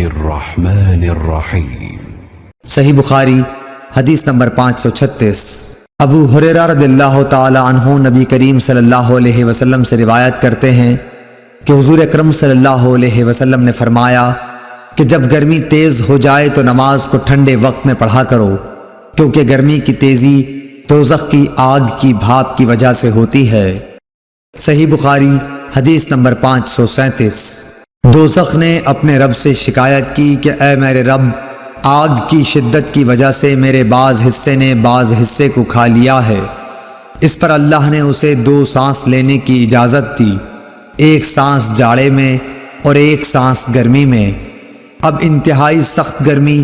الرحمن الرحیم۔ صحیح بخاری حدیث نمبر 536۔ ابو ہریرہ رضی اللہ تعالی عنہ نبی کریم صلی اللہ علیہ وسلم سے روایت کرتے ہیں کہ حضور اکرم صلی اللہ علیہ وسلم نے فرمایا کہ جب گرمی تیز ہو جائے تو نماز کو ٹھنڈے وقت میں پڑھا کرو، کیونکہ گرمی کی تیزی دوزخ کی آگ کی بھاپ کی وجہ سے ہوتی ہے۔ صحیح بخاری حدیث نمبر 537۔ دوزخ نے اپنے رب سے شکایت کی کہ اے میرے رب، آگ کی شدت کی وجہ سے میرے بعض حصے نے بعض حصے کو کھا لیا ہے۔ اس پر اللہ نے اسے 2 سانس لینے کی اجازت دی، ایک سانس جاڑے میں اور ایک سانس گرمی میں۔ اب انتہائی سخت گرمی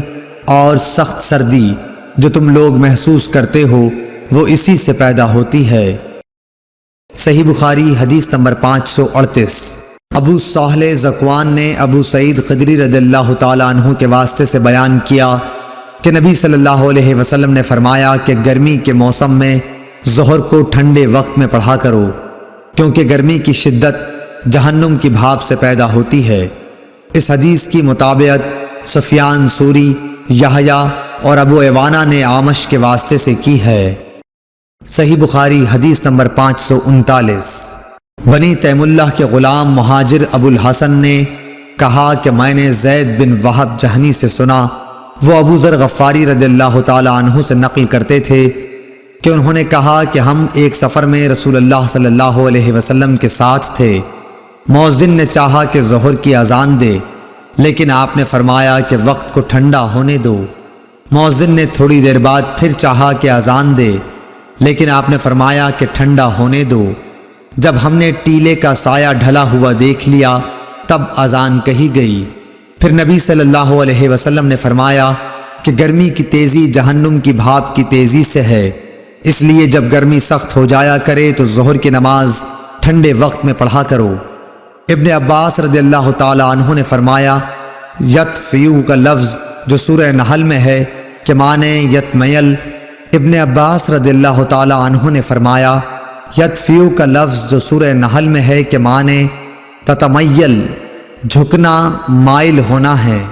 اور سخت سردی جو تم لوگ محسوس کرتے ہو وہ اسی سے پیدا ہوتی ہے۔ صحیح بخاری حدیث نمبر 538۔ ابو صالح ذکوان نے ابو سعید خدری رضی اللہ تعالی عنہ کے واسطے سے بیان کیا کہ نبی صلی اللہ علیہ وسلم نے فرمایا کہ گرمی کے موسم میں ظہر کو ٹھنڈے وقت میں پڑھا کرو، کیونکہ گرمی کی شدت جہنم کی بھاپ سے پیدا ہوتی ہے۔ اس حدیث کی مطابقت سفیان ثوری، یحییٰ اور ابو عوانہ نے اعمش کے واسطے سے کی ہے۔ صحیح بخاری حدیث نمبر 539۔ بنی تیم اللہ کے غلام مہاجر ابو الحسن نے کہا کہ میں نے زید بن وہب جہنی سے سنا، وہ ابو ذر غفاری رضی اللہ تعالی عنہ سے نقل کرتے تھے کہ انہوں نے کہا کہ ہم ایک سفر میں رسول اللہ صلی اللہ علیہ وسلم کے ساتھ تھے۔ مؤذن نے چاہا کہ ظہر کی اذان دے، لیکن آپ نے فرمایا کہ وقت کو ٹھنڈا ہونے دو۔ مؤذن نے تھوڑی دیر بعد پھر چاہا کہ اذان دے، لیکن آپ نے فرمایا کہ ٹھنڈا ہونے دو۔ جب ہم نے ٹیلے کا سایہ ڈھلا ہوا دیکھ لیا تب اذان کہی گئی۔ پھر نبی صلی اللہ علیہ وسلم نے فرمایا کہ گرمی کی تیزی جہنم کی بھاپ کی تیزی سے ہے، اس لیے جب گرمی سخت ہو جایا کرے تو ظہر کی نماز ٹھنڈے وقت میں پڑھا کرو۔ ابن عباس رضی اللہ تعالی عنہ نے فرمایا یطفیو کا لفظ جو سورہ نحل میں ہے کہ معنی یتمیل۔ ابن عباس رضی اللہ تعالی عنہ نے فرمایا یطفیو کا لفظ جو سورہ نحل میں ہے کہ معنی تتمیل، جھکنا، مائل ہونا ہے۔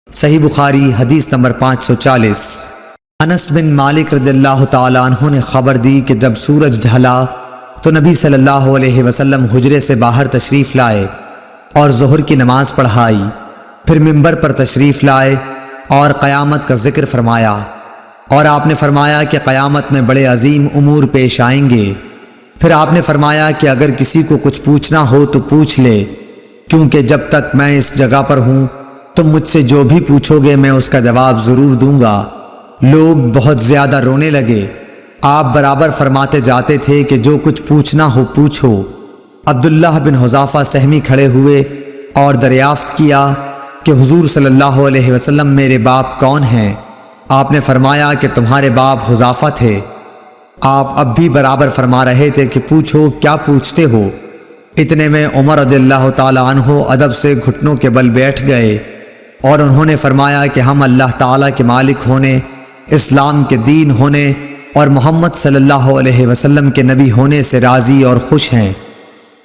صحیح بخاری حدیث نمبر 540۔ انس بن مالک رضی اللہ تعالی عنہ نے خبر دی کہ جب سورج ڈھلا تو نبی صلی اللہ علیہ وسلم حجرے سے باہر تشریف لائے اور ظہر کی نماز پڑھائی، پھر منبر پر تشریف لائے اور قیامت کا ذکر فرمایا، اور آپ نے فرمایا کہ قیامت میں بڑے عظیم امور پیش آئیں گے۔ پھر آپ نے فرمایا کہ اگر کسی کو کچھ پوچھنا ہو تو پوچھ لے، کیونکہ جب تک میں اس جگہ پر ہوں تم مجھ سے جو بھی پوچھو گے میں اس کا جواب ضرور دوں گا۔ لوگ بہت زیادہ رونے لگے۔ آپ برابر فرماتے جاتے تھے کہ جو کچھ پوچھنا ہو پوچھو۔ عبداللہ بن حذافہ سہمی کھڑے ہوئے اور دریافت کیا کہ حضور صلی اللہ علیہ وسلم میرے باپ کون ہیں؟ آپ نے فرمایا کہ تمہارے باپ حذافہ تھے۔ آپ اب بھی برابر فرما رہے تھے کہ پوچھو، کیا پوچھتے ہو؟ اتنے میں عمر رضی اللہ تعالی عنہ ادب سے گھٹنوں کے بل بیٹھ گئے اور انہوں نے فرمایا کہ ہم اللہ تعالیٰ کے مالک ہونے، اسلام کے دین ہونے اور محمد صلی اللہ علیہ وسلم کے نبی ہونے سے راضی اور خوش ہیں۔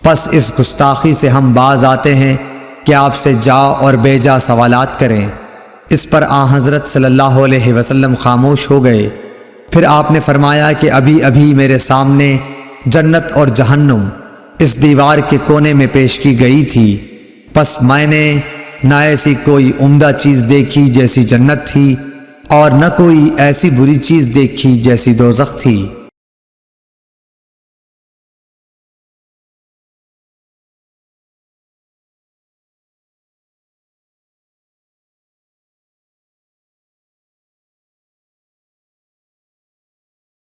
پس اس گستاخی سے ہم باز آتے ہیں کہ آپ سے جا اور بے جا سوالات کریں۔ اس پر حضرت صلی اللہ علیہ وسلم خاموش ہو گئے۔ پھر آپ نے فرمایا کہ ابھی ابھی میرے سامنے جنت اور جہنم اس دیوار کے کونے میں پیش کی گئی تھی، پس میں نے نہ ایسی کوئی عمدہ چیز دیکھی جیسی جنت تھی اور نہ کوئی ایسی بری چیز دیکھی جیسی دوزخ تھی۔